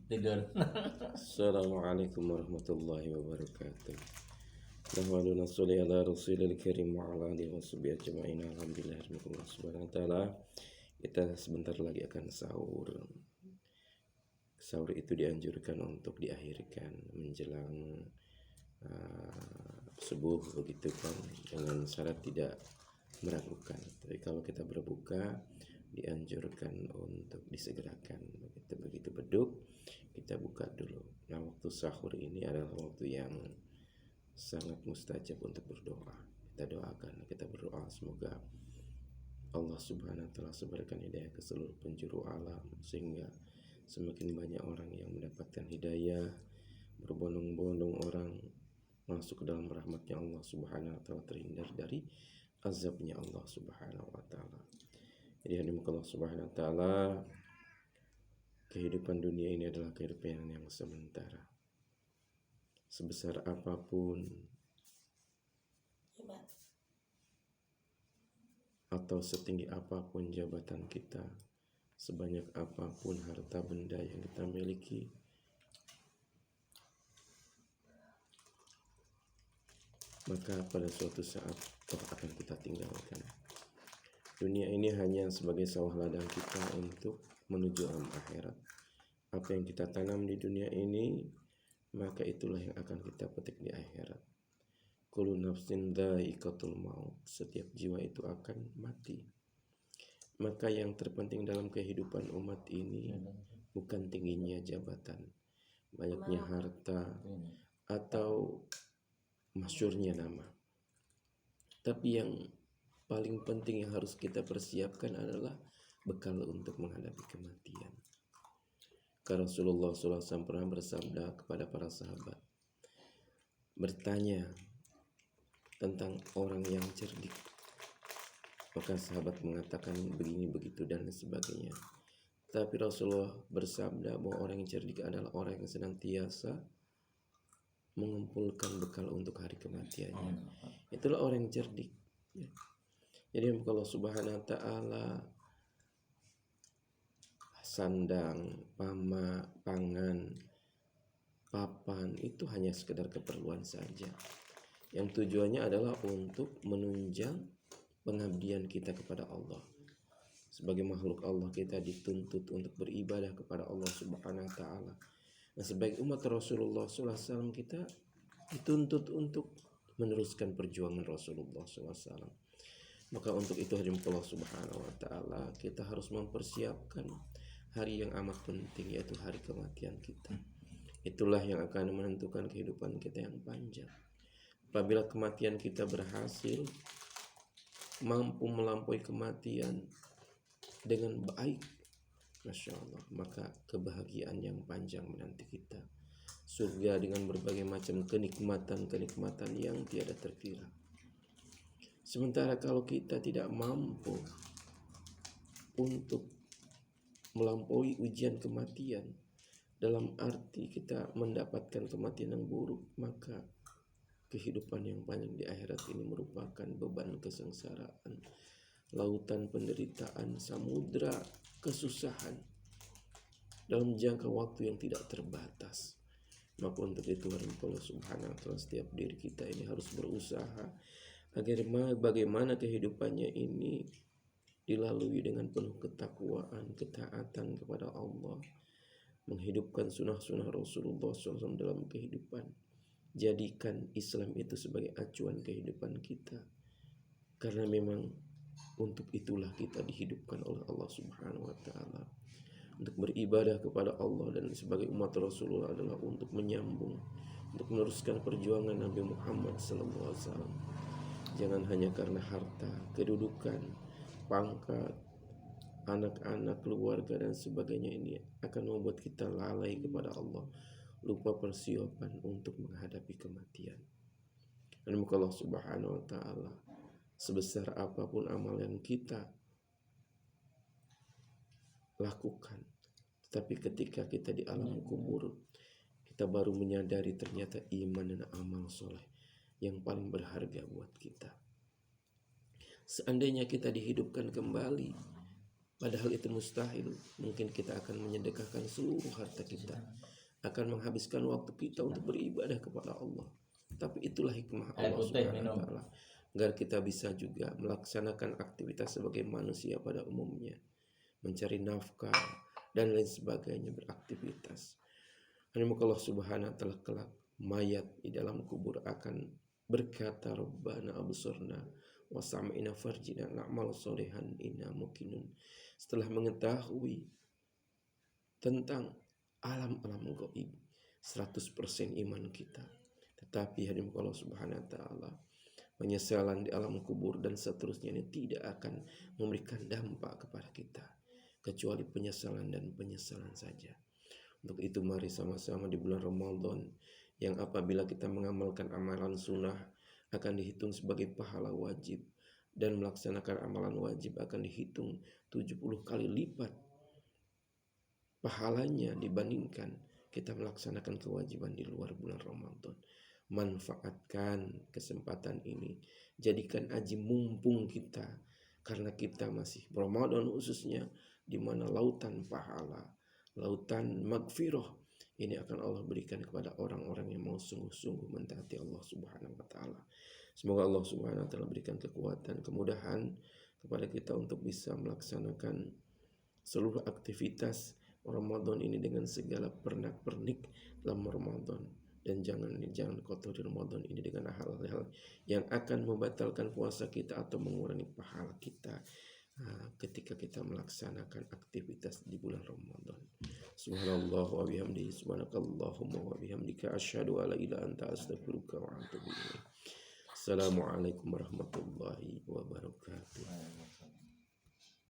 tidur. Assalamualaikum warahmatullahi wabarakatuh. Nahmadu nasholli ala rasulil karim wa ala alihi washabihi ajma'in. Alhamdulillahirabbil subhanahu wa ta'ala. Kita sebentar lagi akan sahur. Sahur itu dianjurkan untuk diakhirkan menjelang subuh begitu kan, dengan syarat tidak meragukan. Tapi kalau kita berbuka dianjurkan untuk disegerakan. Begitu beduk kita buka dulu. Nah, waktu sahur ini adalah waktu yang sangat mustajab untuk berdoa. Kita doakan, kita berdoa semoga Allah Subhanahu wa taala sebarkan hidayah ke seluruh penjuru alam sehingga semakin banyak orang yang mendapatkan hidayah, berbondong-bondong orang masuk ke dalam rahmatnya Allah Subhanahu wa taala, terhindar dari azabnya Allah Subhanahu wa taala. Jadi Allah Subhanahu wa taala, kehidupan dunia ini adalah kehidupan yang sementara. Sebesar apapun atau setinggi apapun jabatan kita, sebanyak apapun harta benda yang kita miliki, maka pada suatu saat akan kita tinggalkan. Dunia ini hanya sebagai sawah ladang kita untuk menuju alam akhirat. Apa yang kita tanam di dunia ini, maka itulah yang akan kita petik di akhirat. Kullu nafsin dha'iqatul maut. Setiap jiwa itu akan mati. Maka yang terpenting dalam kehidupan umat ini bukan tingginya jabatan, banyaknya harta, atau masyhurnya nama. Tapi yang paling penting yang harus kita persiapkan adalah bekal untuk menghadapi kematian. Karena Rasulullah SAW pernah bersabda kepada para sahabat, bertanya tentang orang yang cerdik. Maka sahabat mengatakan begini, begitu, dan sebagainya. Tapi Rasulullah bersabda bahwa orang yang cerdik adalah orang yang senantiasa mengumpulkan bekal untuk hari kematiannya. Itulah orang yang cerdik. Jadi kalau Subhanahu wa ta'ala, sandang, pangan, papan itu hanya sekedar keperluan saja. Yang tujuannya adalah untuk menunjang pengabdian kita kepada Allah. Sebagai makhluk Allah, kita dituntut untuk beribadah kepada Allah Subhanahu wa ta'ala. Nah, sebagai umat Rasulullah SAW, kita dituntut untuk meneruskan perjuangan Rasulullah SAW. Maka untuk itu hadirin Allah Subhanahu wa ta'ala, kita harus mempersiapkan hari yang amat penting, yaitu hari kematian kita. Itulah yang akan menentukan kehidupan kita yang panjang. Apabila kematian kita berhasil, mampu melampaui kematian dengan baik, Masya Allah, maka kebahagiaan yang panjang menanti kita. Surga dengan berbagai macam kenikmatan-kenikmatan yang tiada terkira. Sementara kalau kita tidak mampu untuk melampaui ujian kematian, dalam arti kita mendapatkan kematian yang buruk, maka kehidupan yang panjang di akhirat ini merupakan beban kesengsaraan, lautan penderitaan, samudra kesusahan dalam jangka waktu yang tidak terbatas. Maka untuk itu Allah Subhanahu wa ta'ala, setiap diri kita ini harus berusaha agar bagaimana kehidupannya ini dilalui dengan penuh ketakwaan, ketaatan kepada Allah, menghidupkan sunnah-sunnah Rasulullah SAW dalam kehidupan. Jadikan Islam itu sebagai acuan kehidupan kita, karena memang untuk itulah kita dihidupkan oleh Allah Subhanahu wa ta'ala, untuk beribadah kepada Allah. Dan sebagai umat Rasulullah adalah untuk menyambung, untuk meneruskan perjuangan Nabi Muhammad SAW. Jangan hanya karena harta, kedudukan, pangkat, anak-anak, keluarga, dan sebagainya ini akan membuat kita lalai kepada Allah, lupa persiapan untuk menghadapi kematian. Dan muka Allah Subhanahu wa ta'ala, sebesar apapun amal yang kita lakukan, tetapi ketika kita di alam kubur, kita baru menyadari ternyata iman dan amal soleh yang paling berharga buat kita. Seandainya kita dihidupkan kembali Padahal itu mustahil. Mungkin kita akan menyedekahkan seluruh harta kita, akan menghabiskan waktu kita untuk beribadah kepada Allah. Tapi itulah hikmah Allah Subhanahu wa taala, agar kita bisa juga melaksanakan aktivitas sebagai manusia pada umumnya, mencari nafkah dan lain sebagainya, beraktivitas. Hanya Allah Subhanahu wa taala kelak mayat di dalam kubur akan berkata, Rabbana absurna wa sam'ina farjina na'mal solehan inna mukinun. Setelah mengetahui tentang alam-alam gaib, 100% iman kita, tetapi hadirin Allah Subhanahu wa taala, penyesalan di alam kubur dan seterusnya ini tidak akan memberikan dampak kepada kita kecuali penyesalan dan penyesalan saja. Untuk itu mari sama-sama di bulan Ramadan yang apabila kita mengamalkan amalan sunnah akan dihitung sebagai pahala wajib, dan melaksanakan amalan wajib akan dihitung 70 kali lipat pahalanya dibandingkan kita melaksanakan kewajiban di luar bulan Ramadan. Manfaatkan kesempatan ini, jadikan aji mumpung kita, karena kita masih Ramadan khususnya, di mana lautan pahala, lautan magfirah ini akan Allah berikan kepada orang-orang yang mau sungguh-sungguh mentaati Allah Subhanahu wa taala. Semoga Allah Subhanahu wa taala berikan kekuatan, kemudahan kepada kita untuk bisa melaksanakan seluruh aktivitas Ramadan ini dengan segala pernak-pernik dalam Ramadan, dan jangan kotori Ramadan ini dengan hal-hal yang akan membatalkan puasa kita atau mengurangi pahala kita ketika kita melaksanakan aktivitas di bulan Ramadan. Subhanallah wa bihamdihi, subhanakallahumma wa bihamdika, asyhadu alla ilaha illa anta, astaghfiruka wa atubu ilaik. Assalamualaikum warahmatullahi wabarakatuh.